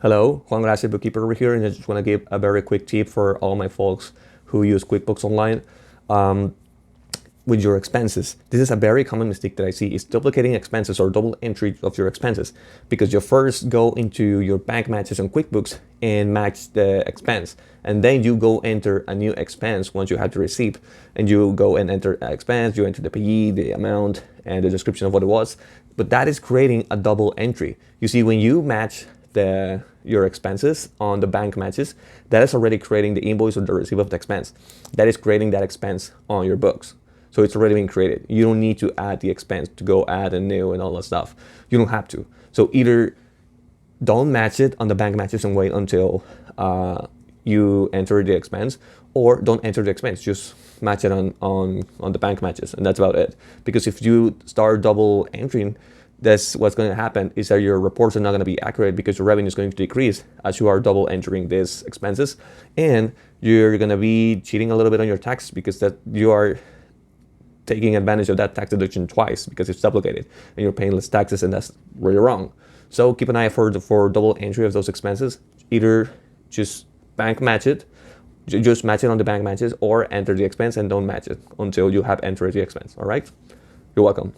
Hello, Juan Gracia, bookkeeper over here, and I just want to give a very quick tip for all my folks who use QuickBooks Online with your expenses. This is a very common mistake that I see is duplicating expenses or double entry of your expenses, because you first go into your bank matches on QuickBooks and match the expense, and then you go enter a new expense once you have the receipt, and you go and enter an expense, you enter the payee, the amount, and the description of what it was, but that is creating a double entry. You see, when you match your expenses on the bank matches, that is already creating the invoice or the receipt of the expense. That is creating that expense on your books. So it's already been created. You don't need to add the expense to go add a new and all that stuff. You don't have to. So either don't match it on the bank matches and wait until you enter the expense, or don't enter the expense, just match it on the bank matches, and that's about it. Because if you start double entering, that's what's going to happen, is that your reports are not going to be accurate, because your revenue is going to decrease as you are double entering these expenses, and you're going to be cheating a little bit on your tax, because that you are taking advantage of that tax deduction twice because it's duplicated and you're paying less taxes, and that's really wrong. So keep an eye for double entry of those expenses. Either just bank match it, just match it on the bank matches, or enter the expense and don't match it until you have entered the expense. All right, you're welcome.